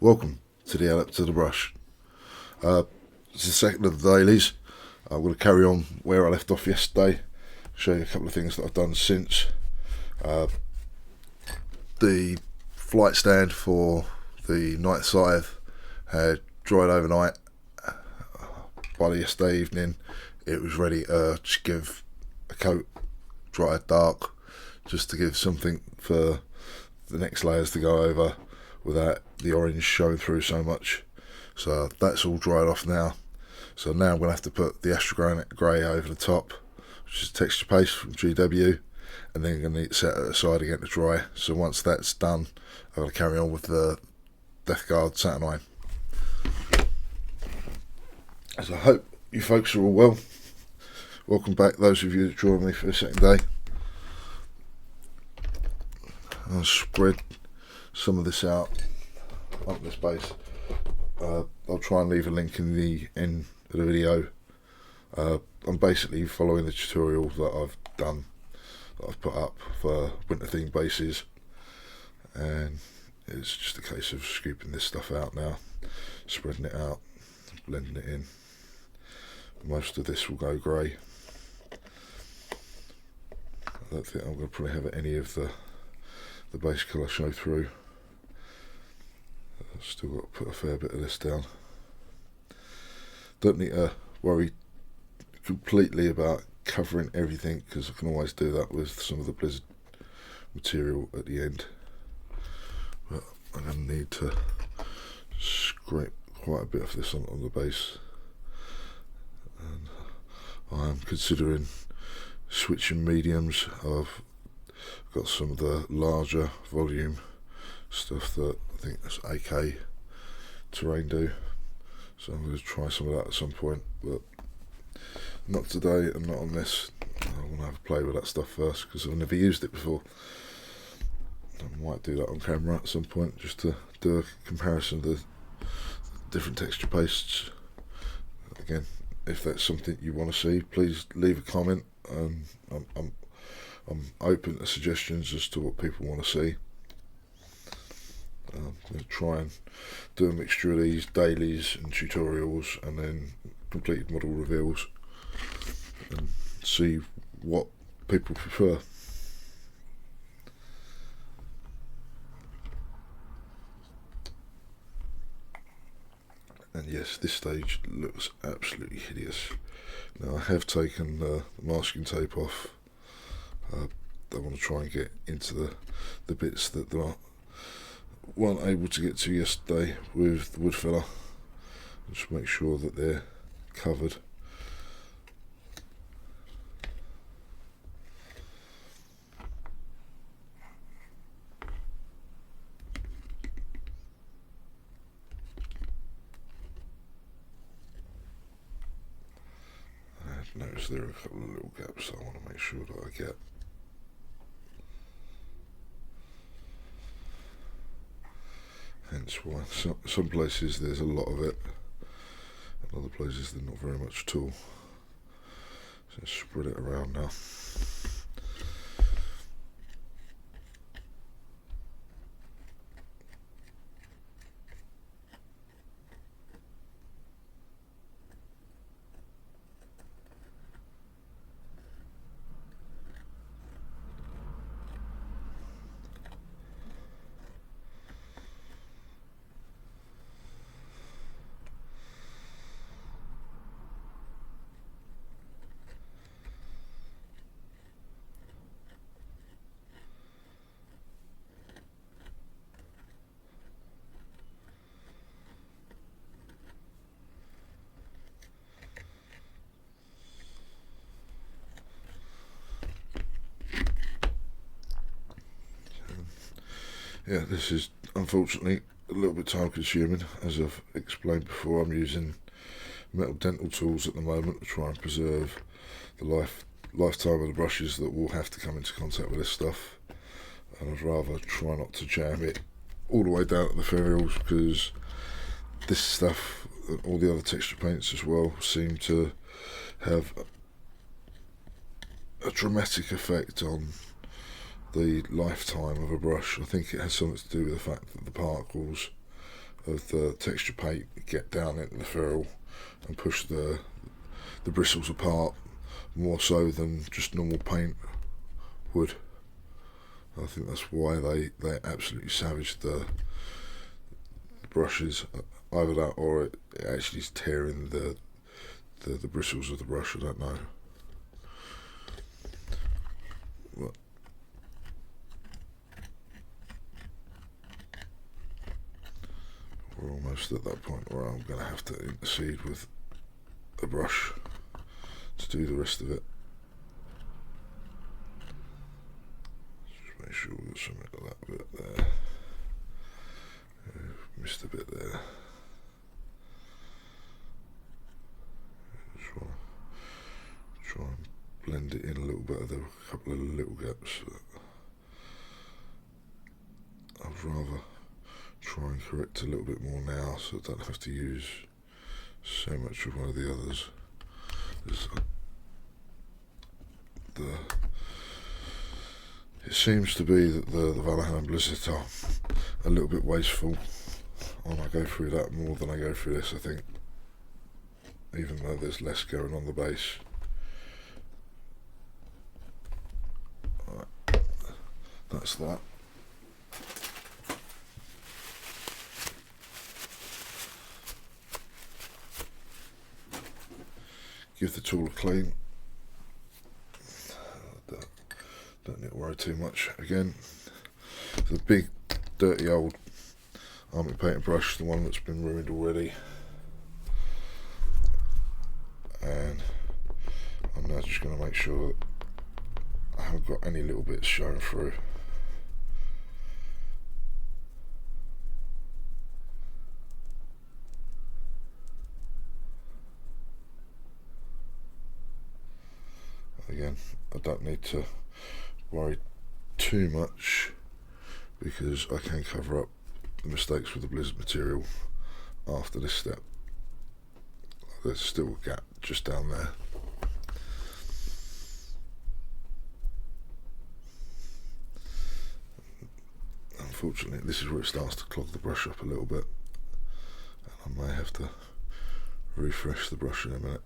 Welcome to the Adept to the Brush. It's the second of the dailies. I'm going to carry on where I left off yesterday, show you a couple of things that I've done since. The flight stand for the night Scythe had dried overnight. By yesterday evening it was ready to just give a coat, dry it dark, just to give something for the next layers to go over without the orange showing through so much. So that's all dried off now. So now I'm going to have to put the Astrogranite Grey over the top, which is texture paste from GW, and then I'm going to need to set it aside again to dry. So once that's done, I'm going to carry on with the Deathguard Saturnine. So I hope you folks are all well. Welcome back, those of you that joined me for the second day. I'll spread some of this out up this base. I'll try and leave a link in the end of the video. I'm basically following the tutorial that I've done, that I've put up for winter themed bases, and it's just a case of scooping this stuff out now, spreading it out, blending it in. Most of this will go grey. I don't think I'm going to probably have any of the base colour show through. I've still got to put a fair bit of this down. Don't need to worry completely about covering everything, because I can always do that with some of the Blizzard material at the end. But I'm going to need to scrape quite a bit of this on the base. And I am considering switching mediums. I've got some of the larger volume stuff that I think that's AK Terrain do, so I'm going to try some of that at some point, but not today and not on this. I want to have a play with that stuff first, because I've never used it before. I might do that on camera at some point, just to do a comparison of the different texture pastes. Again, if that's something you want to see, please leave a comment. I'm open to suggestions as to what people want to see. I'm going to try and do a mixture of these dailies and tutorials, and then completed model reveals, and see what people prefer. And yes, this stage looks absolutely hideous. Now I have taken the masking tape off. I want to try and get into the bits that weren't able to get to yesterday with the wood filler. Just make sure that they're covered. I've noticed there are a couple of little gaps I want to make sure that I get. Hence why some places there's a lot of it, and other places there's not very much at all. So spread it around now. Yeah, this is unfortunately a little bit time consuming. As I've explained before, I'm using metal dental tools at the moment to try and preserve the lifetime of the brushes that will have to come into contact with this stuff, and I'd rather try not to jam it all the way down to the ferrules, because this stuff and all the other texture paints as well seem to have a dramatic effect on the lifetime of a brush. I think it has something to do with the fact that the particles of the texture paint get down into the ferrule and push the bristles apart more so than just normal paint would. I think that's why they absolutely savaged the brushes. Either that or it actually is tearing the bristles of the brush, I don't know. But we're almost at that point where I'm going to have to intercede with a brush to do the rest of it. Just make sure we've got something like that bit there. Missed a bit there. Just want to try and blend it in a little bit. There were a couple of little gaps that I'd rather try and correct a little bit more now, so I don't have to use so much of one of the others. It seems to be that the Valhalla and Blizzard are a little bit wasteful, and I go through that more than I go through this, I think, even though there's less going on the base. Right. That's that. Give the tool a clean. Don't need to worry too much. Again, the big dirty old army painter brush, the one that's been ruined already, and I'm now just going to make sure that I haven't got any little bits showing through. Again, I don't need to worry too much because I can cover up the mistakes with the Blizzard material after this step. There's still a gap just down there. Unfortunately, this is where it starts to clog the brush up a little bit, and I may have to refresh the brush in a minute.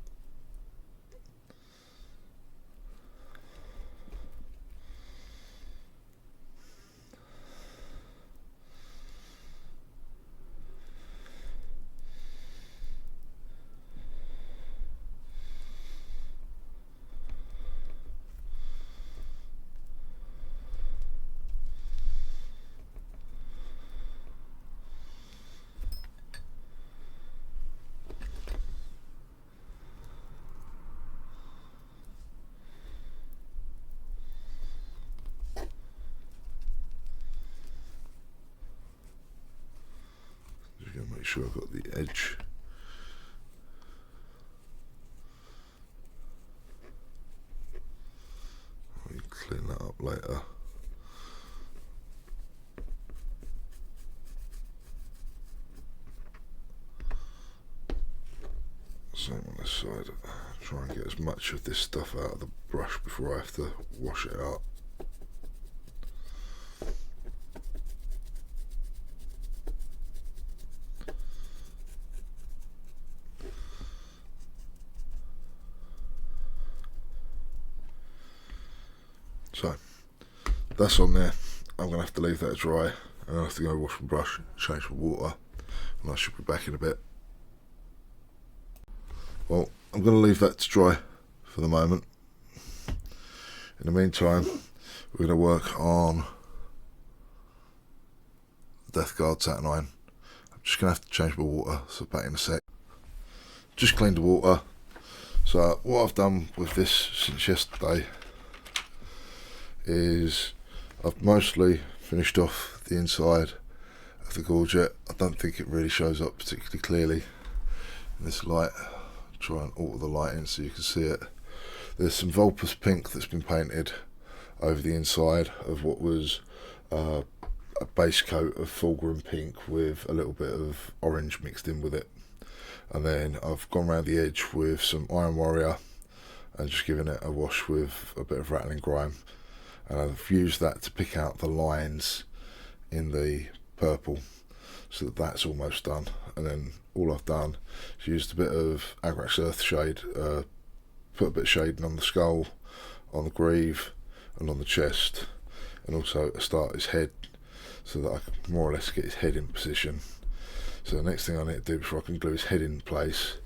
Make sure I've got the edge. I'll clean that up later. Same on this side. Try and get as much of this stuff out of the brush before I have to wash it out. So that's on there. I'm going to have to leave that dry, and I have to go wash my brush, change my water, and I should be back in a bit. Well, I'm going to leave that to dry for the moment. In the meantime, we're going to work on the Deathguard Saturnine. I'm just going to have to change my water, so back in a sec. Just cleaned the water. So what I've done with this since yesterday is I've mostly finished off the inside of the gorget. I don't think it really shows up particularly clearly in this light. Try and alter the lighting so you can see it. There's some Vulpus pink that's been painted over the inside of what was a base coat of Fulgrim pink with a little bit of orange mixed in with it, and then I've gone around the edge with some Iron Warrior and just given it a wash with a bit of Rattling Grime. And I've used that to pick out the lines in the purple. so that that's almost done. And then all I've done is used a bit of Agrax Earth shade, put a bit of shading on the skull, on the greave and on the chest, and also start his head, so that I can more or less get his head in position. So the next thing I need to do before I can glue his head in place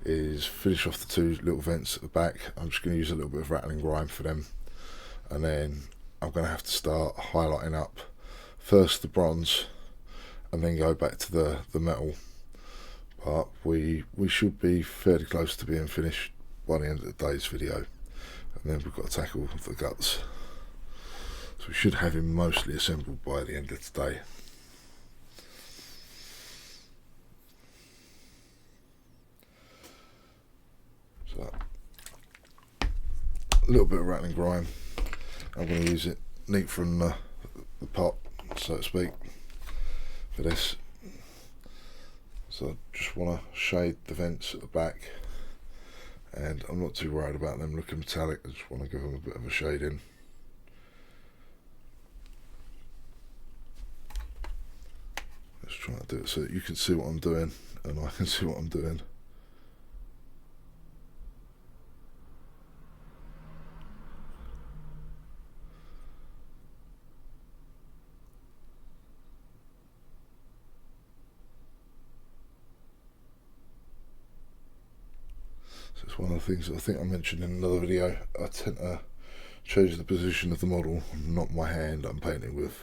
is finish off the two little vents at the back. I'm just going to use a little bit of rattling grime for them, and then I'm going to have to start highlighting up first the bronze and then go back to the metal. But we should be fairly close to being finished by the end of the day's video, and then we've got to tackle the guts. So we should have him mostly assembled by the end of today. So a little bit of rattling grime. I'm going to use it neat from the pot, so to speak, for this. So I just want to shade the vents at the back, and I'm not too worried about them looking metallic. I just want to give them a bit of a shading. Just trying to do it so that you can see what I'm doing and I can see what I'm doing. So it's one of the things that I think I mentioned in another video. I tend to change the position of the model, not my hand I'm painting with.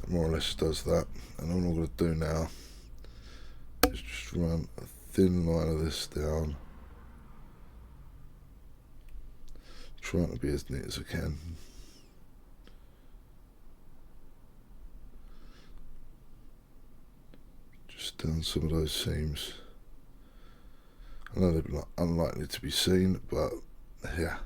That more or less does that, and all I'm going to do now is just run a thin line of this down, trying to be as neat as I can. Just down some of those seams. I know they're unlikely to be seen, but yeah.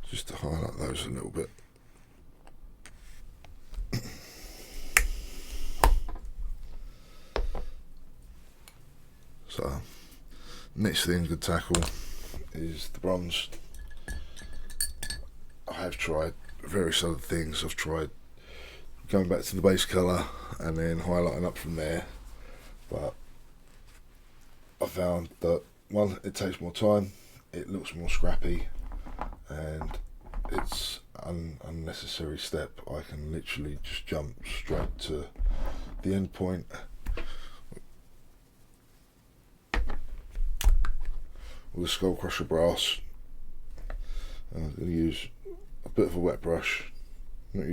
Just to highlight those a little bit. So, next thing to tackle is the bronze. I have tried various other things. I've tried going back to the base colour and then highlighting up from there, but I found that, one, it takes more time, it looks more scrappy, and it's an unnecessary step. I can literally just jump straight to the end point. With a skull crusher brass, I'm going to use a bit of a wet brush. I'm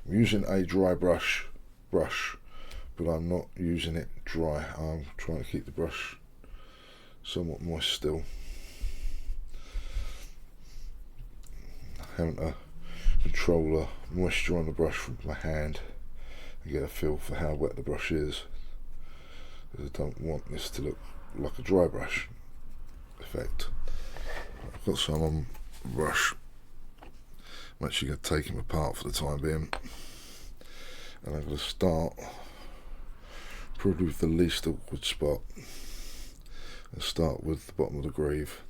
using a dry brush, but I'm not using it dry. I'm trying to keep the brush somewhat moist still. Having to control the moisture on the brush from my hand and get a feel for how wet the brush is, because I don't want this to look like a dry brush effect. I've got some on the brush. I'm actually going to take him apart for the time being, and I'm going to start probably with the least awkward spot. I'll start with the bottom of the greave,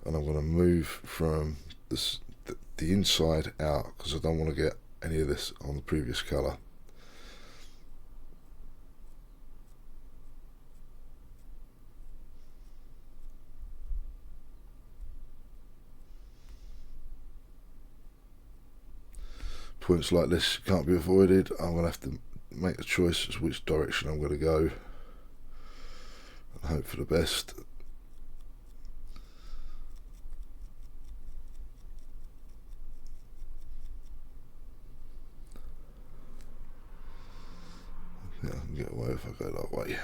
and I'm going to move from the inside out, because I don't want to get any of this on the previous colour. points like this can't be avoided. I'm going to have to make a choice as which direction I'm going to go and hope for the best. I think I can get away if I go that way.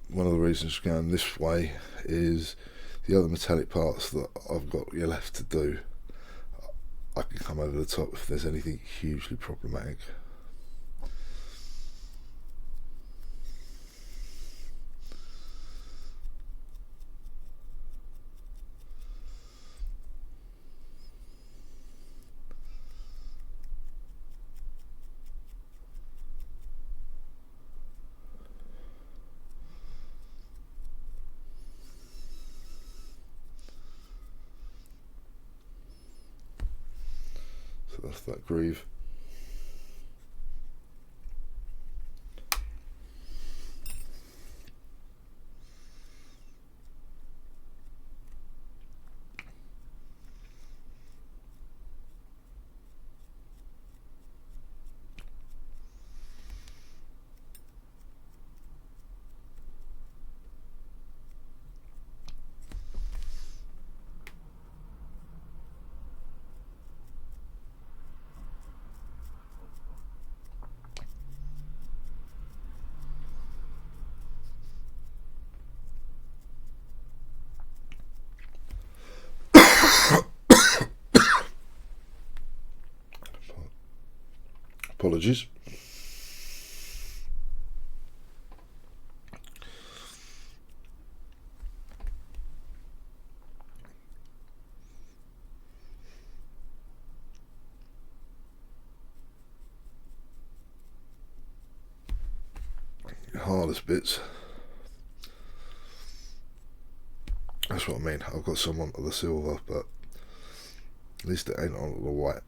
One of the reasons for going this way is the other metallic parts that I've got left to do, I can come over the top if there's anything hugely problematic. So that's that groove. Apologies. Hardest bits. That's what I mean. I've got some onto the silver, but at least it ain't onto the white.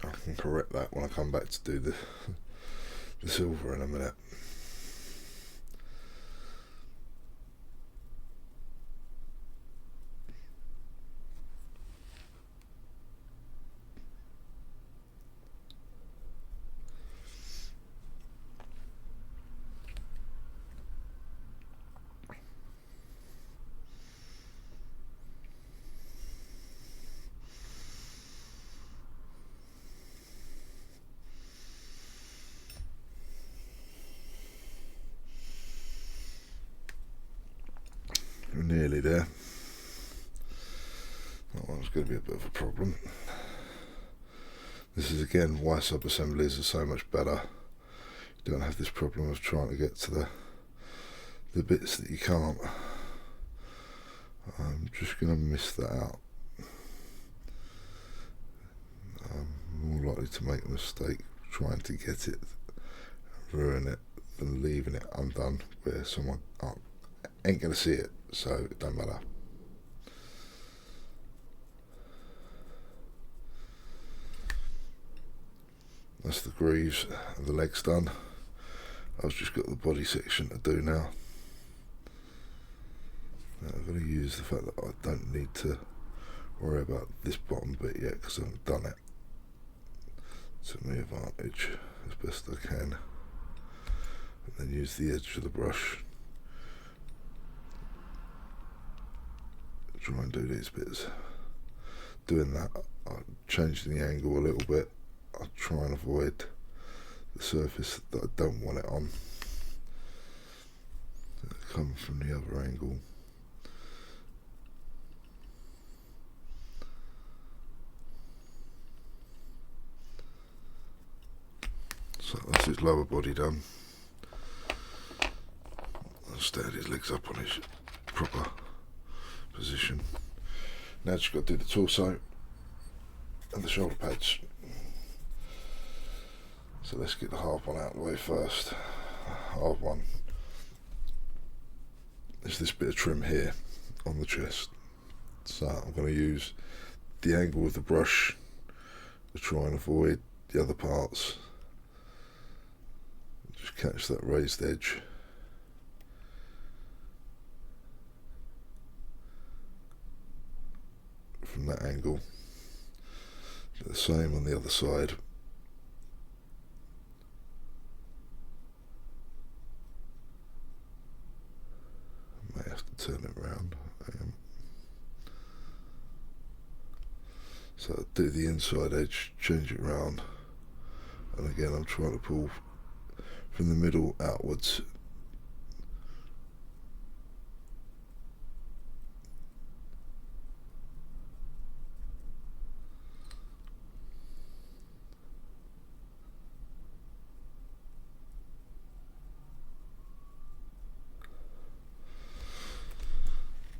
I can correct that when I come back to do the silver in a minute. We're nearly there. That one's going to be a bit of a problem. This is again why sub-assemblies are so much better. You don't have this problem of trying to get to the bits that you can't. I'm just going to miss that out. I'm more likely to make a mistake trying to get it, ruin it, than leaving it undone where someone ain't going to see it, so it don't matter. That's the grooves and the legs done. I've just got the body section to do now. I'm going to use the fact that I don't need to worry about this bottom bit yet because I haven't done it. To my advantage as best I can. And then use the edge of the brush. Try and do these bits. Doing that, I'm changing the angle a little bit. I'll try and avoid the surface that I don't want it on. Come from the other angle. So that's his lower body done. I'll stand his legs up on his proper position. Now just got to do the torso and the shoulder pads. So let's get the hard one out of the way first. Hard one is this bit of trim here on the chest. So I'm going to use the angle of the brush to try and avoid the other parts. Just catch that raised edge. from that angle. Do the same on the other side. I may have to turn it around. So do the inside edge, change it around, and again I'm trying to pull from the middle outwards.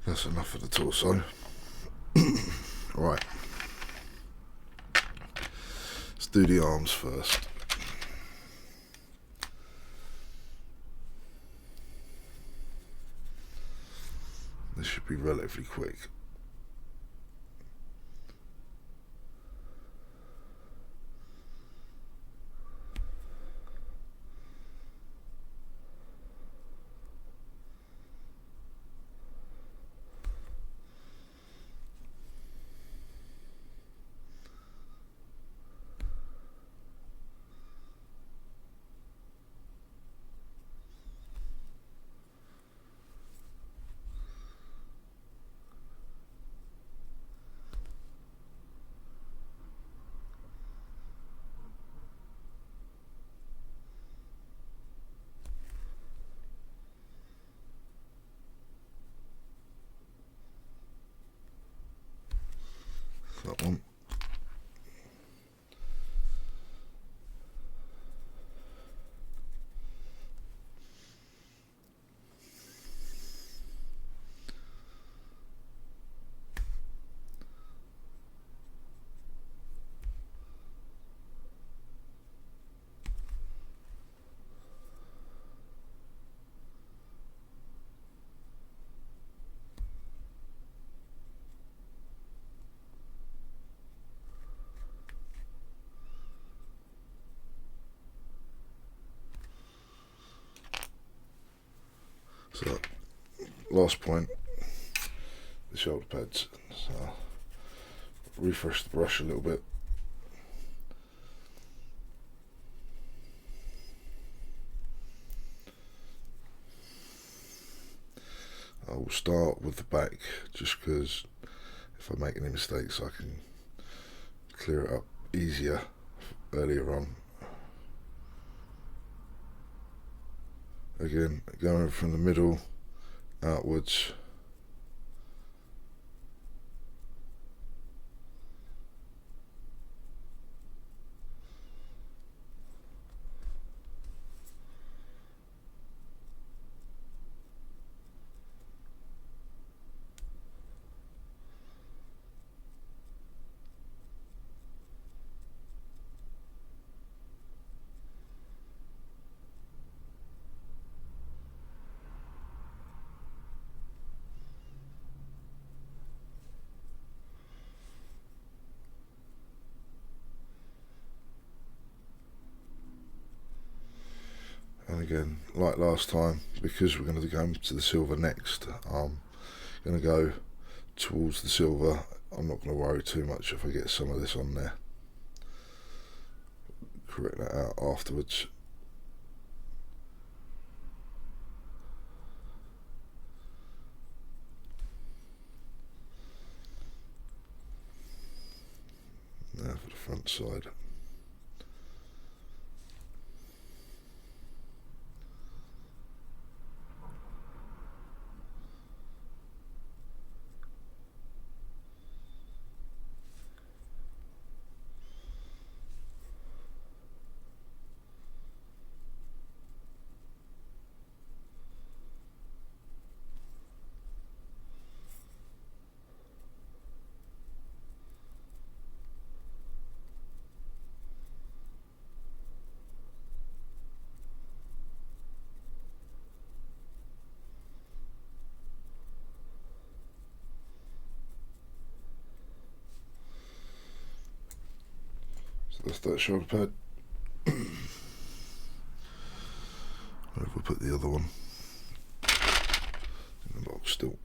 That's enough for the torso. Right. Let's do the arms first. This should be relatively quick. That one. So, last point, the shoulder pads. So, refresh the brush a little bit. I will start with the back just because if I make any mistakes I can clear it up easier earlier on. Again, going from the middle outwards. And again, like last time, because we're going to go to the silver next, I'm going to go towards the silver. I'm not going to worry too much if I get some of this on there. Correct that out afterwards. Now for the front side. So that's that shoulder pad. Where have we put the other one? In the box still.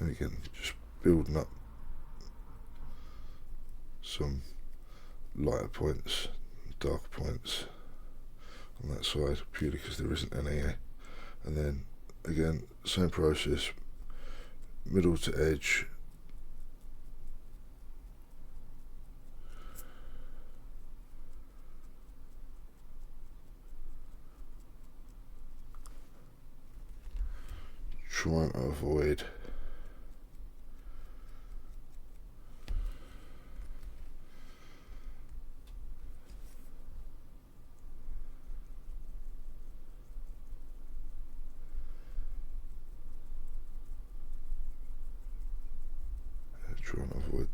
and again just building up some lighter points, darker points on that side, purely because there isn't any here. And then again, same process, middle to edge, trying to avoid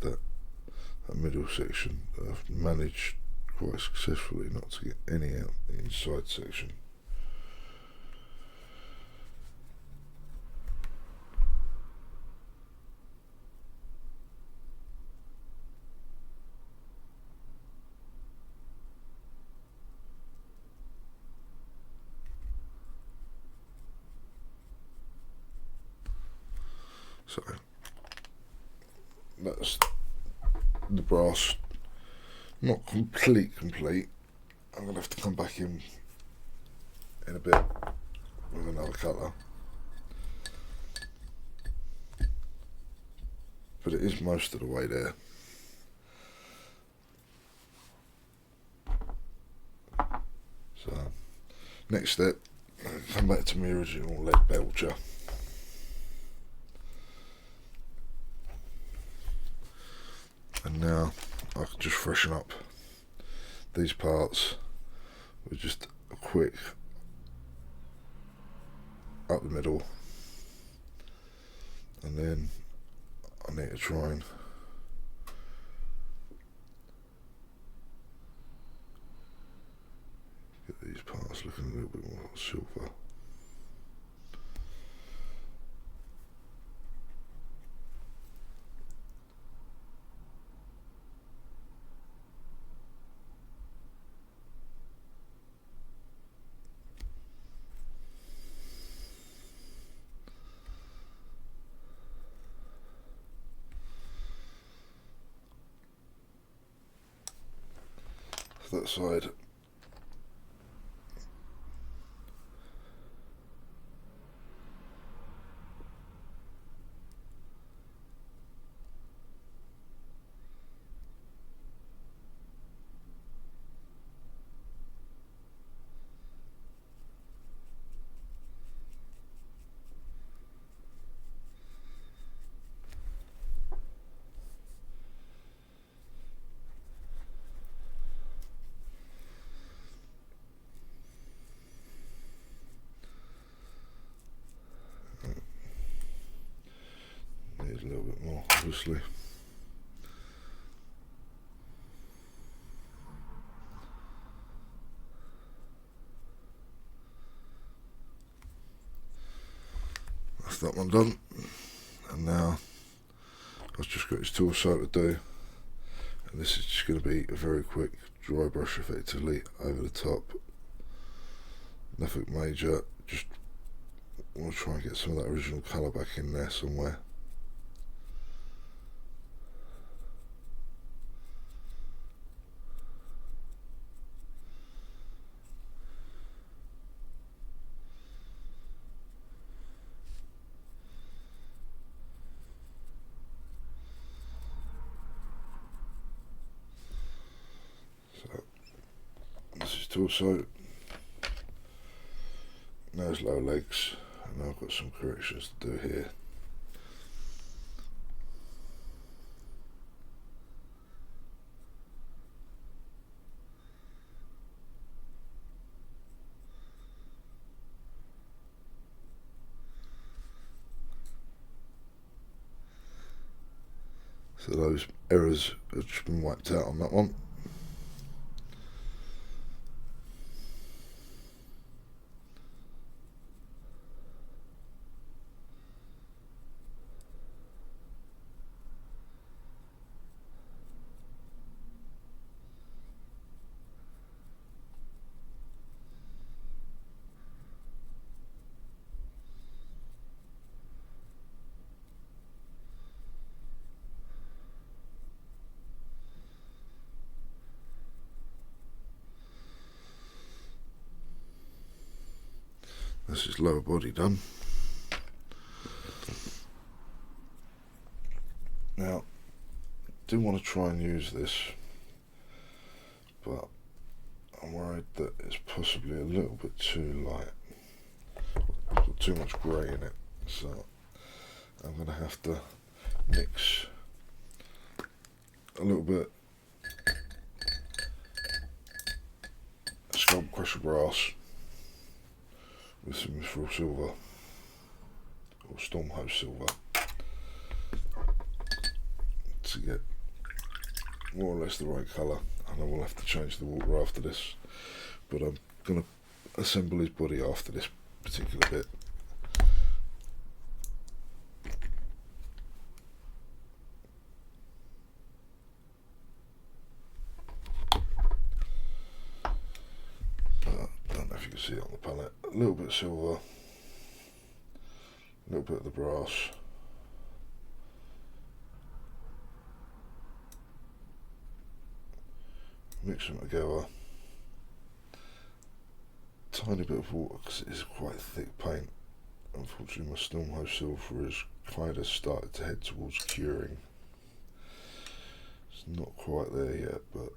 that middle section. I've managed quite successfully not to get any out the inside section. So that's the brass, not complete. I'm going to have to come back in a bit with another colour, but it is most of the way there. So next step, come back to my original lead belcher. And now I can just freshen up these parts with just a quick up the middle, and then I need to try and get these parts looking a little bit more silver. That side. Need a little bit more, obviously. That's that one done, and now I've just got this torso to do, and this is just going to be a very quick dry brush effectively over the top. Nothing major, just want to try and get some of that original colour back in there somewhere. This is torso, now it's lower legs, and now I've got some corrections to do here. So those errors have just been wiped out on that one. That's his lower body done. Now, I do want to try and use this, but I'm worried that it's possibly a little bit too light. I've got too much grey in it, so I'm going to have to mix a little bit Scalp Crusher Brass with some Mithril Silver or Stormhost Silver to get more or less the right colour, and I will have to change the water after this, but I'm going to assemble his body after this particular bit. I don't know if you can see it on the palette. A little bit of silver, a little bit of the brass, mix them together, tiny bit of water because it is quite thick paint. Unfortunately my Stormhost Silver has kind of started to head towards curing. It's not quite there yet, but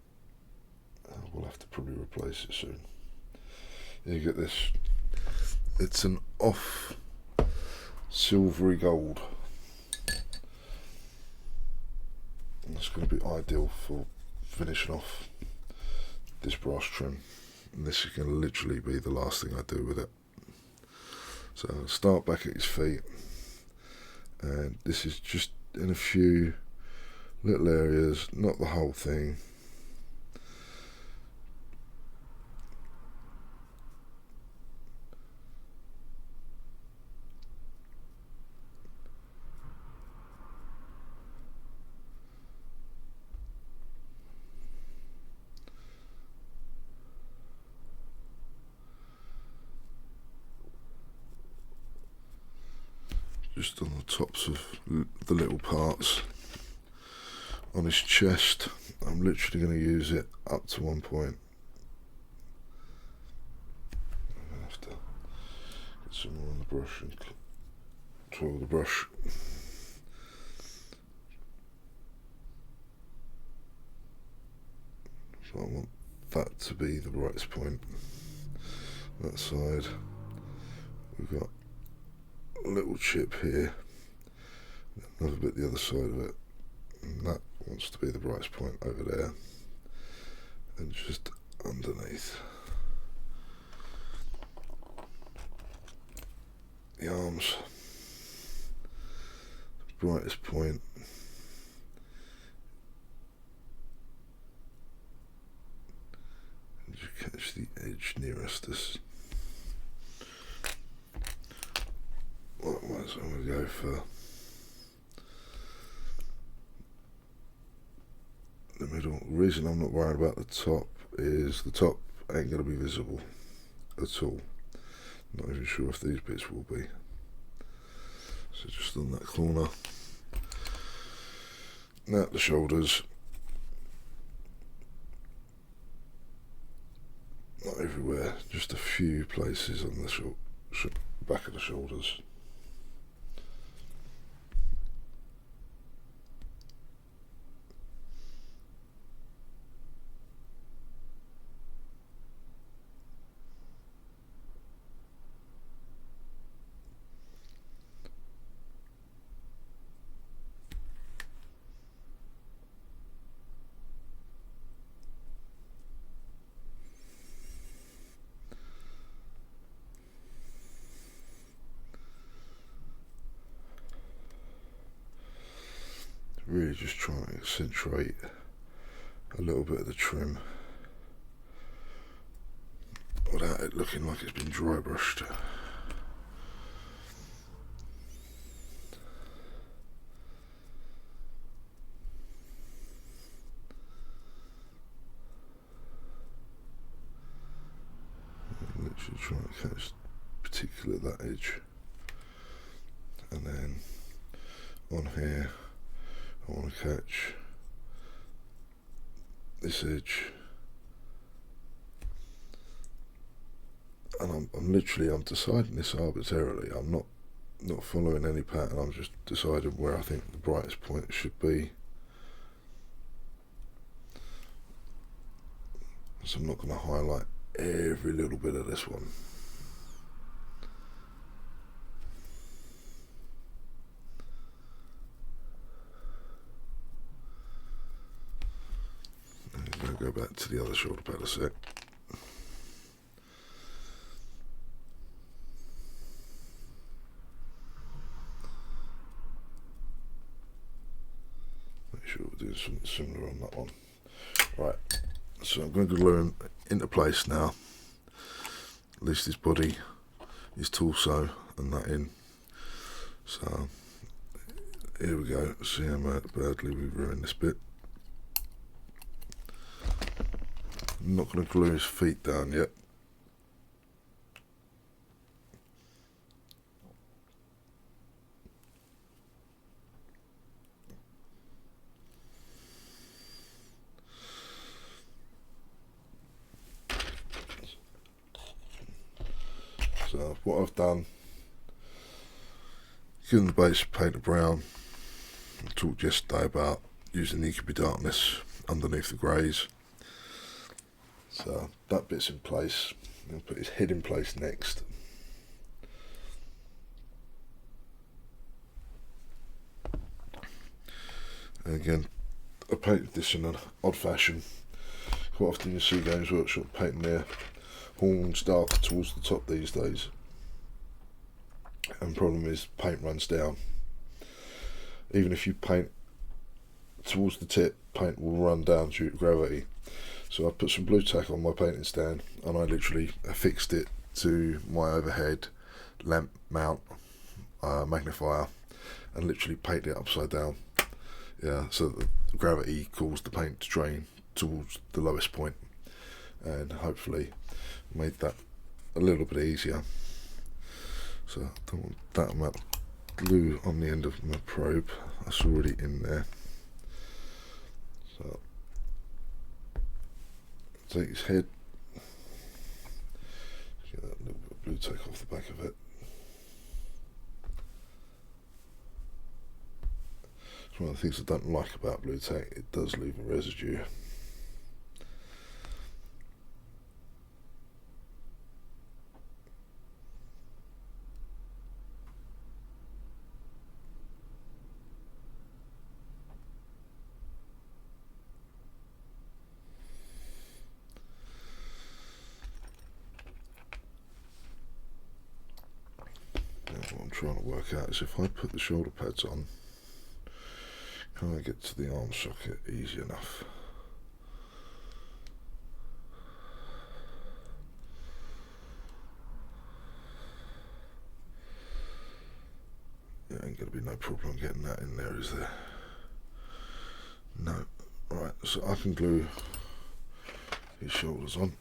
we'll have to probably replace it soon. You get this, it's an off silvery gold, and that's going to be ideal for finishing off this brass trim, and this is going to literally be the last thing I do with it. So I'll start back at his feet, and this is just in a few little areas, not the whole thing. Just on the tops of the little parts. On his chest, I'm literally going to use it up to one point. I'm going to have to get some more on the brush and twirl the brush. So I want that to be the brightest point. That side, we've got a little chip here, another bit the other side of it, and that wants to be the brightest point over there, and just underneath the arms, the brightest point, and you catch the edge nearest us. Otherwise I'm going to go for the middle. The reason I'm not worried about the top is the top ain't going to be visible at all. Not even sure if these bits will be. So just on that corner. Now the shoulders. Not everywhere, just a few places on the back of the shoulders. Really just trying to accentuate a little bit of the trim without it looking like it's been dry brushed. Literally trying to catch particularly that edge, and then on here I want to catch this edge, and I'm deciding this arbitrarily. I'm not following any pattern. I'm just deciding where I think the brightest point should be. So I'm not going to highlight every little bit of this one. I'm going to go back to the other shoulder pad a sec. Make sure we're doing something similar on that one. Right, so I'm going to glue him into place now. At least his body, his torso and that in. So here we go. See how badly we ruined this bit. I'm not going to glue his feet down yet. So what I've done, given the base painted brown, I talked yesterday about using the Incubi Darkness underneath the greys. So that bit's in place. I'm going to put his head in place next. And again, I painted this in an odd fashion. Quite often you see Games Workshop painting their horns darker towards the top these days. And the problem is paint runs down. Even if you paint towards the tip, paint will run down due to gravity. So I put some blue tack on my painting stand and I literally affixed it to my overhead lamp mount magnifier and literally painted it upside down. Yeah, so the gravity caused the paint to drain towards the lowest point and hopefully made that a little bit easier. So I don't want that amount of glue on the end of my probe, that's already in there. So take his head, get that little bit of blue tack off the back of it. It's one of the things I don't like about blue tack, it does leave a residue. What I'm trying to work out is if I put the shoulder pads on, can I get to the arm socket easy enough? There ain't going to be no problem getting that in there, is there? No. Right, so I can glue his shoulders on.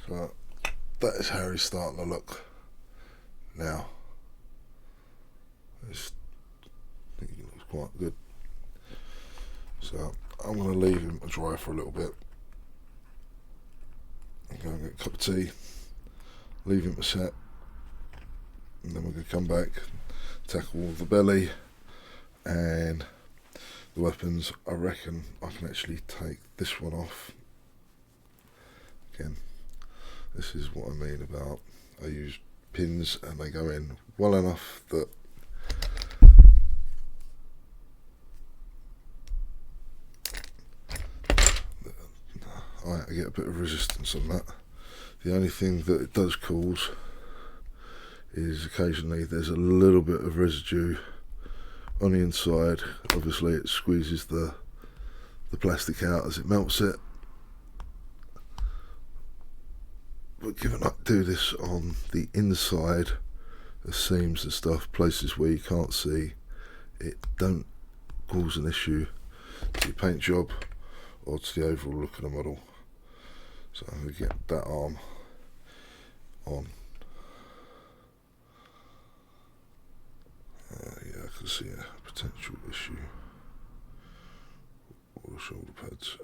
So that is how he's starting to look now. I think he looks quite good. So I'm going to leave him to dry for a little bit. I'm going to get a cup of tea, leave him to set, and then we're going to come back, tackle the belly and the weapons. I reckon I can actually take this one off. Again, this is what I mean about I use pins and they go in well enough that I get a bit of resistance on that. The only thing that it does cause is occasionally there's a little bit of residue on the inside. Obviously it squeezes the plastic out as it melts it, but given I do this on the inside, the seams and stuff, places where you can't see, it don't cause an issue to your paint job or to the overall look of the model. So I'm going to get that arm on. Yeah, I can see a potential issue. Or the shoulder pads.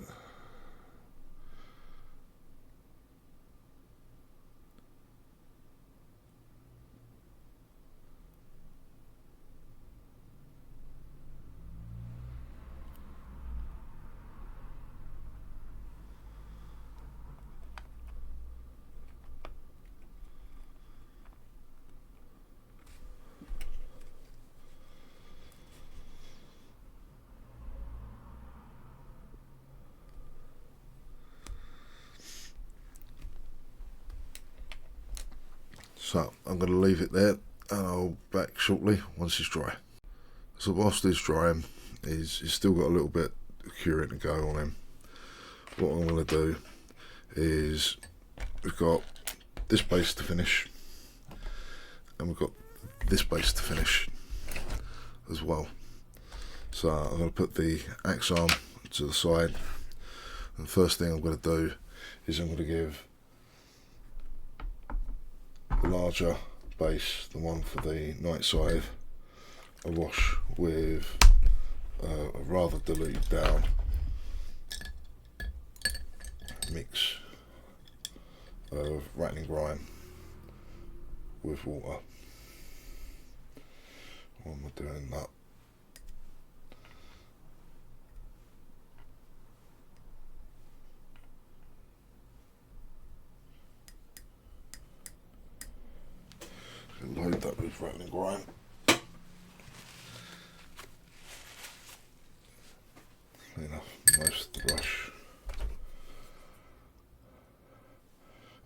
So I'm going to leave it there and I'll be back shortly once it's dry. So whilst it's drying, he's still got a little bit of curing to go on him. What I'm going to do is we've got this base to finish and we've got this base to finish as well. So I'm going to put the axe arm to the side, and the first thing I'm going to do is I'm going to give the larger base, the one for the Night Scythe, a wash with a rather diluted down mix of rattling grime with water. When we're doing that, load that with rattling grime. Clean off most of the brush.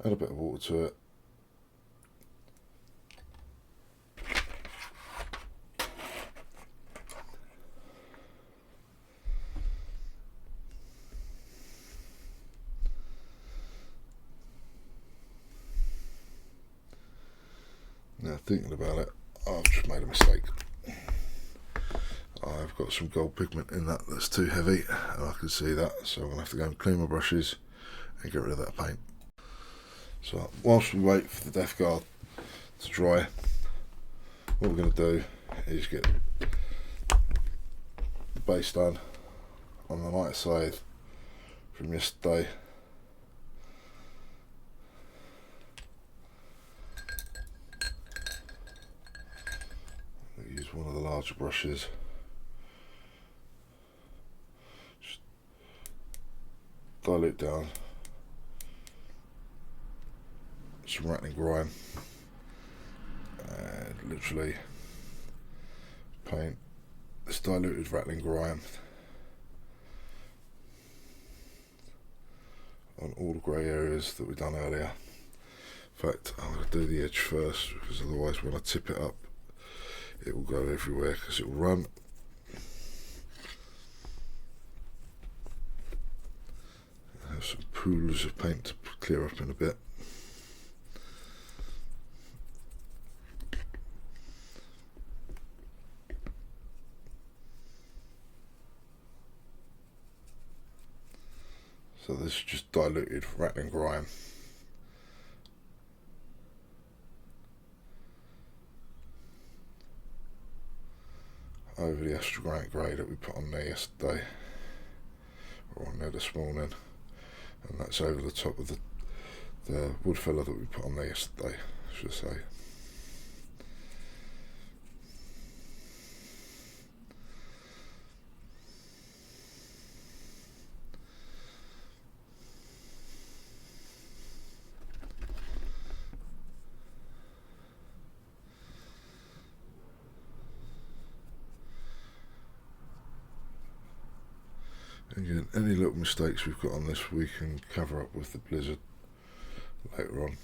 Add a bit of water to it. Now thinking about it, I've just made a mistake. I've got some gold pigment in that that's too heavy and I can see that, so I'm going to have to go and clean my brushes and get rid of that paint. So whilst we wait for the Deathguard to dry, what we're going to do is get the base done on the Night Scythe from yesterday. Use one of the larger brushes. Just dilute down some rattling grime and literally paint this diluted rattling grime on all the grey areas that we've done earlier. In fact, I'm going to do the edge first, because otherwise when I tip it up it will go everywhere because it will run. I have some pools of paint to clear up in a bit. So this is just diluted rattling grime. Over the astrogranite grey that we put on there yesterday, or on there this morning, and that's over the top of the wood filler that we put on there yesterday, I should say. Again, any little mistakes we've got on this we can cover up with the blizzard later on.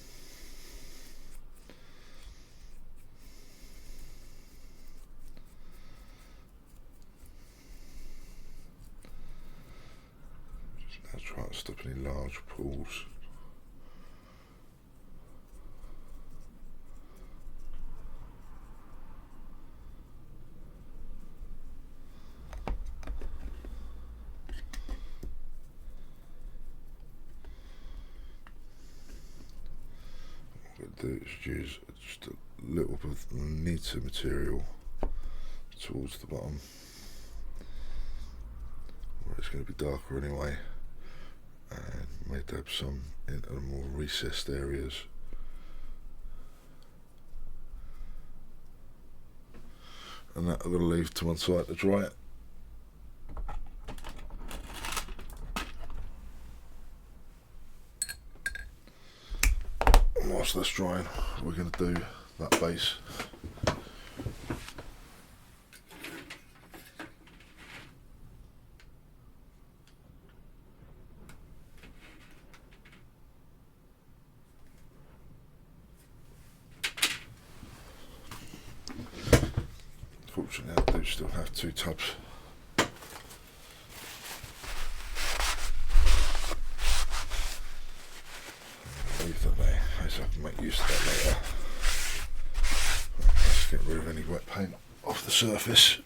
Just now try to stop any large pools. Do is use just a little bit of neater material towards the bottom where it's going to be darker anyway, and may dab some into the more recessed areas. And that I'm going to leave to one side to dry it. Whilst that's drying, we're going to do that base. Fortunately, I do still have 2 tubs. Leave that there, so I can make use of that later. Let's get rid of any wet paint off the surface.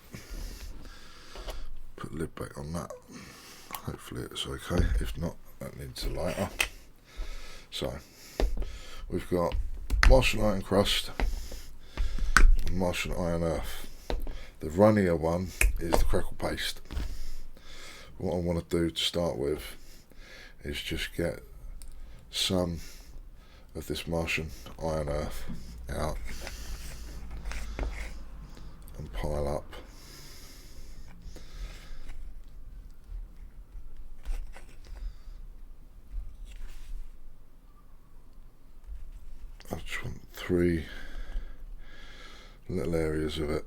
Put the lid back on that. Hopefully it's okay. If not, that needs a lighter. So, we've got Martian Iron Crust and Martian Iron Earth. The runnier one is the crackle paste. What I want to do to start with is just get some of this Martian Iron Earth out and pile up. I just want 3 little areas of it.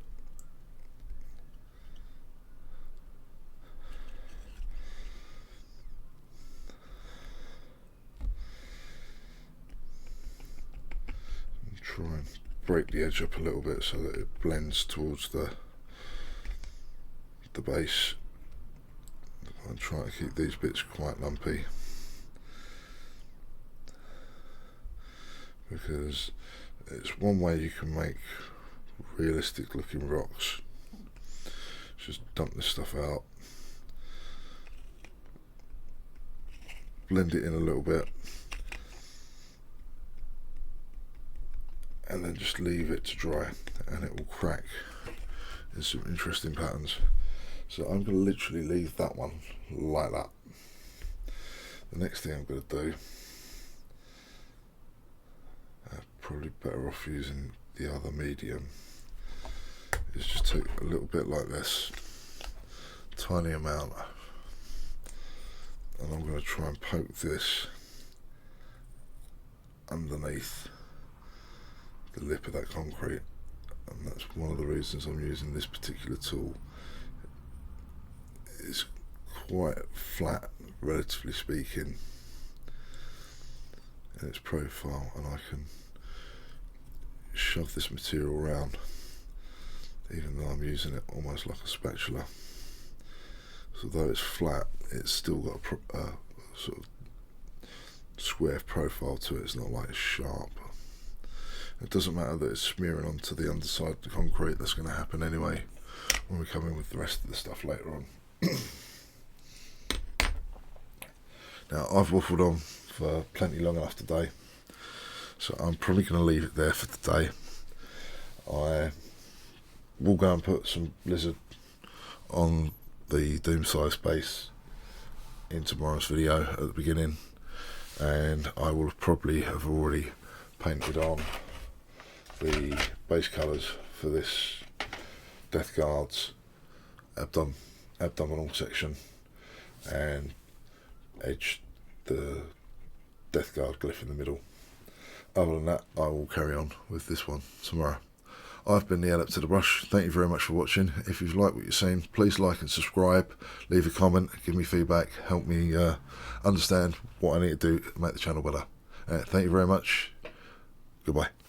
Try and break the edge up a little bit so that it blends towards the base. I'm trying to keep these bits quite lumpy because it's one way you can make realistic looking rocks. Just dump this stuff out, blend it in a little bit, and then just leave it to dry, and it will crack in some interesting patterns. So I'm going to literally leave that one like that. The next thing I'm going to do, probably better off using the other medium, is just take a little bit like this, tiny amount, and I'm going to try and poke this underneath the lip of that concrete, and that's one of the reasons I'm using this particular tool. It's quite flat, relatively speaking, in its profile, and I can shove this material around even though I'm using it almost like a spatula. So though it's flat, it's still got a sort of square profile to it. It's not like it's sharp. It doesn't matter that it's smearing onto the underside of the concrete. That's going to happen anyway when we come in with the rest of the stuff later on. Now, I've waffled on for plenty long enough today, so I'm probably going to leave it there for today. I will go and put some Blizzard on the Doom size base in tomorrow's video at the beginning, and I will probably have already painted on the base colours for this Deathguard's abdominal section and edge the Deathguard glyph in the middle. Other than that, I will carry on with this one tomorrow. I've been the Adept to the Brush. Thank you very much for watching. If you've liked what you've seen, please like and subscribe, leave a comment, give me feedback, help me understand what I need to do to make the channel better. Thank you very much. Goodbye.